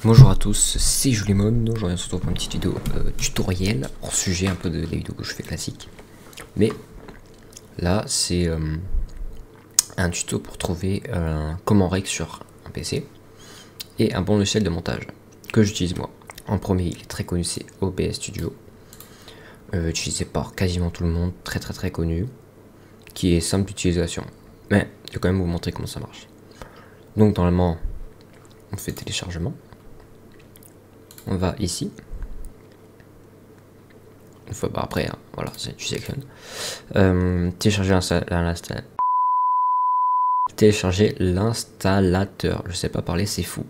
Bonjour à tous, c'est Julimon. Aujourd'hui on se retrouve pour une petite vidéo tutoriel hors sujet un peu des vidéos que je fais classiques. Mais là c'est un tuto pour trouver comment règle sur un PC et un bon logiciel de montage que j'utilise moi. En premier, il est très connu, c'est OBS Studio, utilisé par quasiment tout le monde, très connu, qui est simple d'utilisation. Mais je vais quand même vous montrer comment ça marche. Donc normalement on fait téléchargement. On va ici. Une fois après, hein, voilà, tu sélectionnes. Télécharger l'installateur. Je sais pas parler, c'est fou.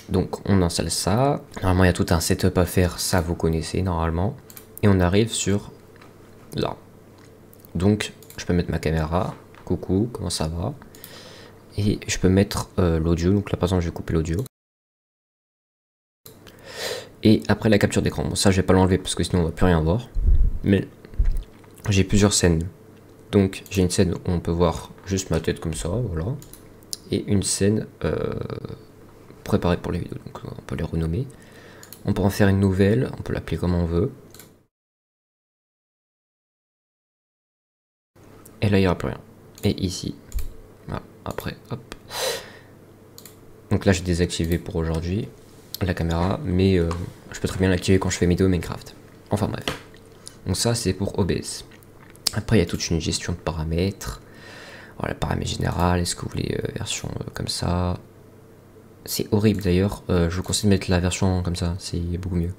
Donc on installe ça. Normalement, il y a tout un setup à faire, ça vous connaissez normalement. Et on arrive sur là. Donc je peux mettre ma caméra. Coucou, comment ça va? Et je peux mettre l'audio. Donc là par exemple, je vais couper l'audio. Et après la capture d'écran, bon ça je vais pas l'enlever parce que sinon on va plus rien voir. Mais j'ai plusieurs scènes. Donc j'ai une scène où on peut voir juste ma tête comme ça, voilà. Et une scène préparée pour les vidéos, donc on peut les renommer. On peut en faire une nouvelle, on peut l'appeler comme on veut. Et là il n'y aura plus rien. Et ici, voilà, après, hop. Donc là j'ai désactivé pour aujourd'hui la caméra, mais je peux très bien l'activer quand je fais mes vidéos Minecraft. Enfin bref. Donc ça c'est pour OBS. Après il y a toute une gestion de paramètres. Voilà, paramètres général, est-ce que vous voulez version comme ça? C'est horrible d'ailleurs, je vous conseille de mettre la version comme ça, c'est beaucoup mieux.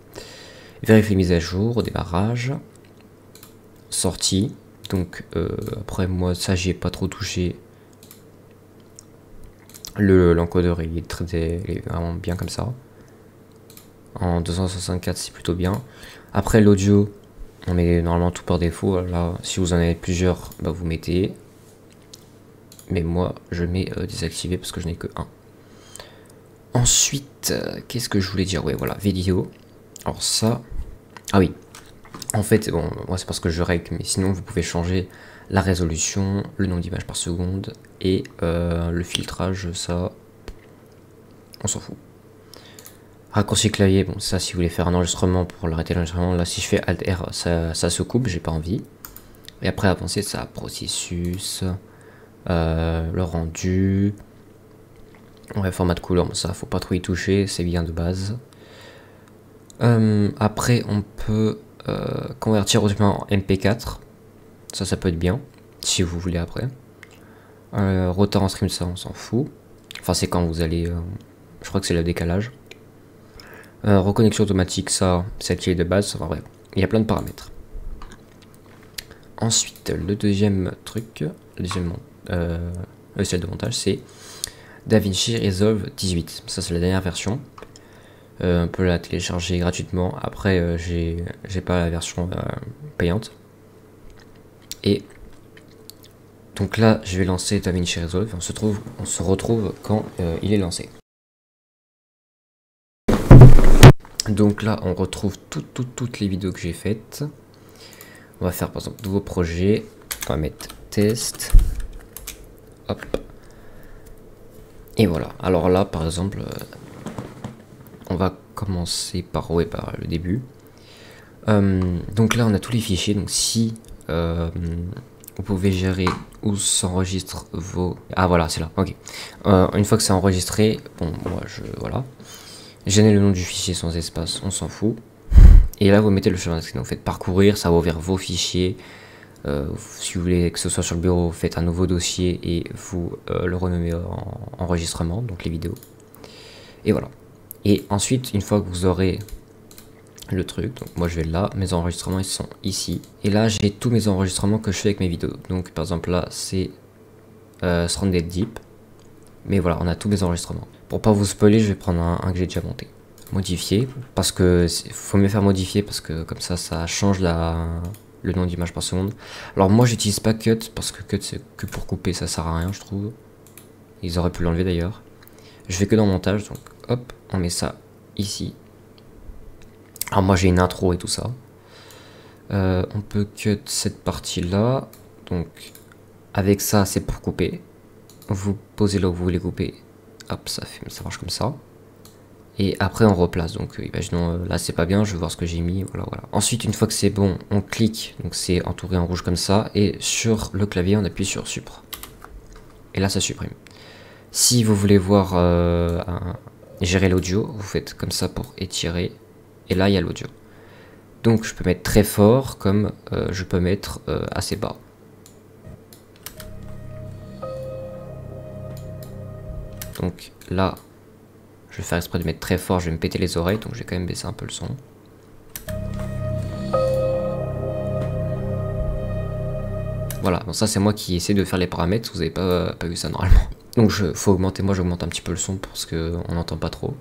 Vérifier les mises à jour, démarrage, sortie. Donc après moi ça j'y ai pas trop touché. L'encodeur il est vraiment bien comme ça. En 264 c'est plutôt bien. Après l'audio, on met normalement tout par défaut. Là si vous en avez plusieurs, bah, vous mettez. Mais moi je mets désactivé parce que je n'ai que un. Ensuite, qu'est-ce que je voulais dire? Ouais, voilà, vidéo. Alors ça, ah oui, en fait, bon, moi c'est parce que je règle, mais sinon vous pouvez changer la résolution, le nombre d'images par seconde et le filtrage, ça, on s'en fout. Raccourci clavier, bon, ça si vous voulez faire un enregistrement pour l'arrêter l'enregistrement, là si je fais Alt R, ça se coupe, j'ai pas envie. Et après avancer, ça, processus, le rendu. Ouais, format de couleur, ça faut pas trop y toucher, c'est bien de base. Après, on peut convertir automatiquement en MP4. Ça peut être bien, si vous voulez après. Retard en stream, ça on s'en fout. Enfin, c'est quand vous allez. Je crois que c'est le décalage. Reconnexion automatique, ça, c'est activé de base. Enfin bref, il y a plein de paramètres. Ensuite, le deuxième truc, le deuxième logiciel de montage, c'est DaVinci Resolve 18. Ça, c'est la dernière version. On peut la télécharger gratuitement. Après, j'ai pas la version payante. Et donc là, je vais lancer DaVinci Resolve. On se retrouve quand il est lancé. Donc là, on retrouve toutes les vidéos que j'ai faites. On va faire par exemple nouveau projet. On va mettre test. Hop. Et voilà. Alors là, par exemple, on va commencer par le début. Donc là, on a tous les fichiers. Donc si vous pouvez gérer où s'enregistrent vos... Ah voilà, c'est là, ok. Une fois que c'est enregistré, bon, moi, voilà. Gênez le nom du fichier sans espace, on s'en fout. Et là, vous mettez le chemin d'accès. Donc, faites parcourir, ça va ouvrir vos fichiers. Si vous voulez que ce soit sur le bureau, faites un nouveau dossier et vous le renommez en enregistrement, donc les vidéos. Et voilà. Et ensuite, une fois que vous aurez le truc, donc moi je vais là, mes enregistrements ils sont ici. Et là, j'ai tous mes enregistrements que je fais avec mes vidéos. Donc, par exemple, là, c'est Stranded Deep. Mais voilà, on a tous mes enregistrements. Pour pas vous spoiler, je vais prendre un que j'ai déjà monté. Modifier, parce que faut mieux faire modifier, parce que comme ça change le nombre d'images par seconde. Alors moi j'utilise pas Cut, parce que Cut c'est que pour couper, ça sert à rien je trouve. Ils auraient pu l'enlever d'ailleurs. Je fais que dans montage, donc hop, on met ça ici. Alors moi j'ai une intro et tout ça. On peut cut cette partie là, donc avec ça c'est pour couper. Vous posez là où vous voulez couper. Hop, ça marche comme ça. Et après on replace, donc imaginons là c'est pas bien, je vais voir ce que j'ai mis, voilà. Ensuite une fois que c'est bon, on clique, donc c'est entouré en rouge comme ça, et sur le clavier on appuie sur Supr. Et là ça supprime. Si vous voulez voir gérer l'audio, vous faites comme ça pour étirer, et là il y a l'audio. Donc je peux mettre très fort, comme je peux mettre assez bas. Donc là, je vais faire exprès de mettre très fort, je vais me péter les oreilles, donc je vais quand même baisser un peu le son. Voilà, donc ça c'est moi qui essaie de faire les paramètres, vous n'avez pas vu ça normalement. Donc faut augmenter, moi j'augmente un petit peu le son parce qu'on n'entend pas trop.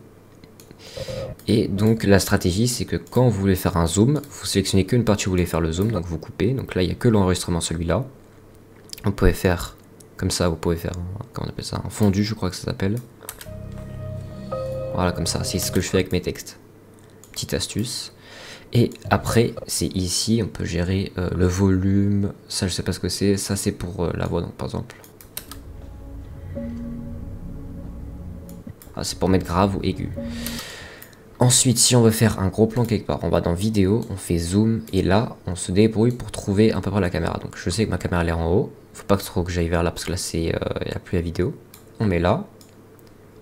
Et donc la stratégie c'est que quand vous voulez faire un zoom, vous sélectionnez qu'une partie où vous voulez faire le zoom, donc vous coupez. Donc là il n'y a que l'enregistrement celui-là. Vous pouvez faire comme ça, vous pouvez faire, comment on appelle ça, un fondu je crois que ça s'appelle. Voilà comme ça, c'est ce que je fais avec mes textes. Petite astuce. Et après c'est ici, on peut gérer le volume, ça je sais pas ce que c'est, ça c'est pour la voix donc par exemple. Ah, c'est pour mettre grave ou aigu. Ensuite, si on veut faire un gros plan quelque part, on va dans vidéo, on fait zoom, et là, on se débrouille pour trouver à peu près la caméra. Donc je sais que ma caméra elle est en haut, faut pas trop que j'aille vers là, parce que là, il n'y a plus la vidéo. On met là,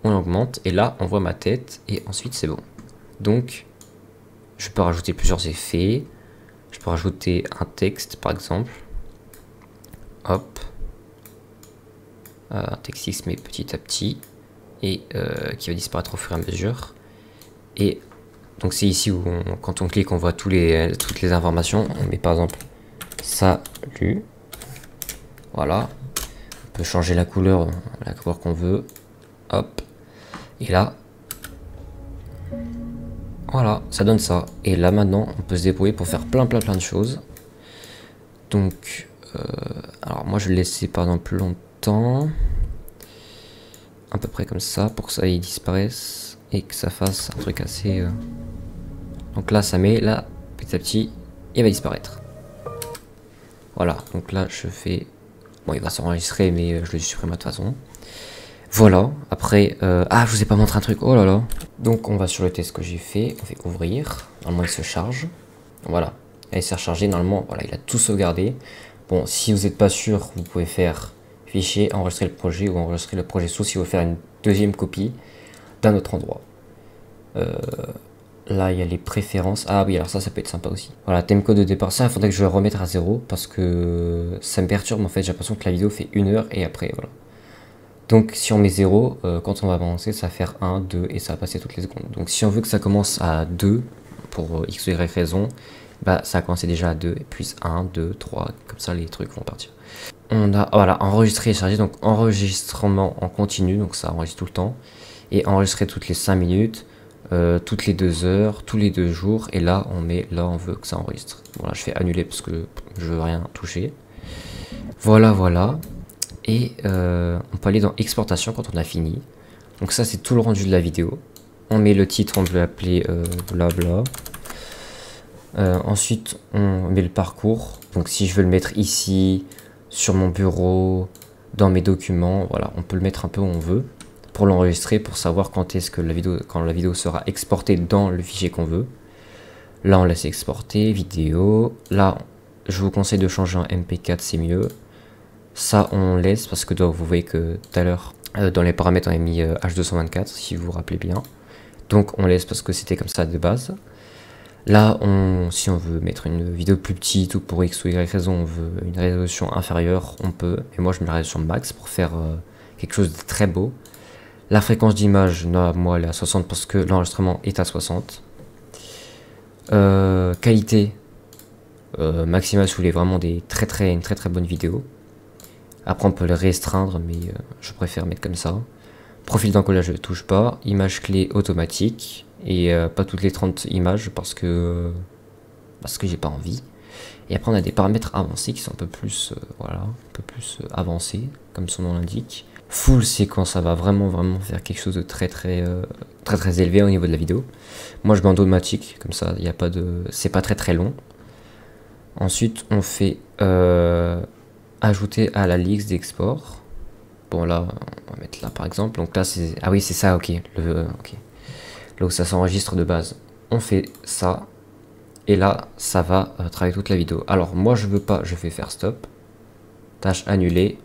on augmente, et là, on voit ma tête, et ensuite c'est bon. Donc, je peux rajouter plusieurs effets, je peux rajouter un texte, par exemple. Hop. Un texte qui se met petit à petit, et qui va disparaître au fur et à mesure. Et donc c'est ici où quand on clique on voit toutes les informations. On met par exemple salut. Voilà. On peut changer la couleur qu'on veut. Hop. Et là. Voilà, ça donne ça. Et là maintenant on peut se débrouiller pour faire plein de choses. Donc alors moi je vais le laisser par exemple longtemps. À peu près comme ça pour que ça y disparaisse. Et que ça fasse un truc assez... Donc là ça met, là petit à petit il va disparaître. Voilà, donc là je fais... Bon il va s'enregistrer mais je le supprime de toute façon. Voilà, après... Ah je vous ai pas montré un truc, oh là là. Donc on va sur le test que j'ai fait, on fait ouvrir. Normalement il se charge. Voilà, il s'est rechargé, normalement voilà, il a tout sauvegardé. Bon si vous n'êtes pas sûr, vous pouvez faire fichier, enregistrer le projet ou enregistrer le projet sous si vous voulez faire une deuxième copie d'un autre endroit. Là il y a les préférences. Ah oui alors ça peut être sympa aussi. Voilà, timecode de départ, ça il faudrait que je le remette à 0 parce que ça me perturbe en fait, j'ai l'impression que la vidéo fait 1 heure et après voilà. Donc si on met 0, quand on va avancer ça va faire 1, 2 et ça va passer toutes les secondes. Donc si on veut que ça commence à 2 pour x ou y raison, bah ça a commencé déjà à 2 et puis 1, 2, 3, comme ça les trucs vont partir. On a voilà enregistré et chargé, donc enregistrement en continu, donc ça enregistre tout le temps. Et enregistrer toutes les 5 minutes, toutes les 2 heures, tous les 2 jours, et là on met, là on veut que ça enregistre. Voilà, je fais annuler parce que je veux rien toucher. Voilà, et on peut aller dans exportation quand on a fini. Donc ça c'est tout le rendu de la vidéo. On met le titre, on veut l'appeler blabla. Ensuite on met le parcours, donc si je veux le mettre ici, sur mon bureau, dans mes documents, voilà, on peut le mettre un peu où on veut. Pour l'enregistrer, pour savoir quand est-ce que quand la vidéo sera exportée dans le fichier qu'on veut. Là on laisse exporter, vidéo. Là je vous conseille de changer en MP4, c'est mieux. Ça on laisse parce que vous voyez que tout à l'heure dans les paramètres on a mis H224 si vous vous rappelez bien. Donc on laisse parce que c'était comme ça de base. Là si on veut mettre une vidéo plus petite ou pour X ou Y raison on veut une résolution inférieure, on peut. Et moi je mets la résolution max pour faire quelque chose de très beau. La fréquence d'image, moi elle est à 60 parce que l'enregistrement est à 60. Qualité maximale si vous voulez vraiment une très très bonne vidéo. Après on peut le restreindre mais je préfère mettre comme ça. Profil d'encollage je ne touche pas. Image clé automatique et pas toutes les 30 images parce que j'ai pas envie. Et après on a des paramètres avancés qui sont un peu plus voilà, un peu plus avancés comme son nom l'indique. Full, c'est quand ça va vraiment faire quelque chose de très élevé au niveau de la vidéo. Moi je mets en automatique, comme ça il n'y a pas de, c'est pas très long. Ensuite on fait ajouter à la liste d'export. Bon là on va mettre là par exemple. Donc là c'est, ah oui c'est ça, ok. là où ça s'enregistre de base. On fait ça, et là, ça va travailler toute la vidéo. Alors, moi, je veux pas, je fais faire stop, tâche annulée,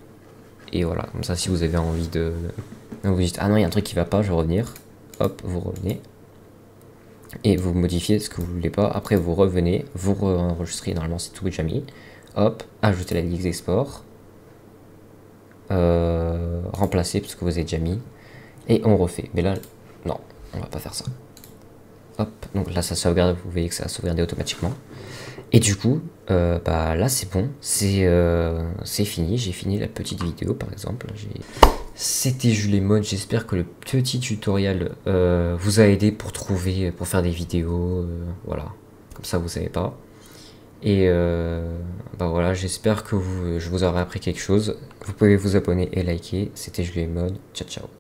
et voilà, comme ça, si vous avez envie de... Vous dites, ah non, il y a un truc qui va pas, je vais revenir. Hop, vous revenez. Et vous modifiez ce que vous voulez pas. Après, vous revenez, vous enregistrez, normalement, c'est tout déjà mis. Hop, ajoutez la liste export. Remplacer, parce que vous avez déjà mis. Et on refait. Mais là, non, on va pas faire ça. Hop, donc là, ça sauvegarde, vous voyez que ça a sauvegardé automatiquement. Et du coup, bah là c'est bon, c'est fini, j'ai fini la petite vidéo par exemple. C'était Julemon, j'espère que le petit tutoriel vous a aidé pour trouver, pour faire des vidéos, voilà, comme ça vous savez pas. Et bah voilà, j'espère que je vous aurai appris quelque chose. Vous pouvez vous abonner et liker, c'était Julemon, ciao ciao.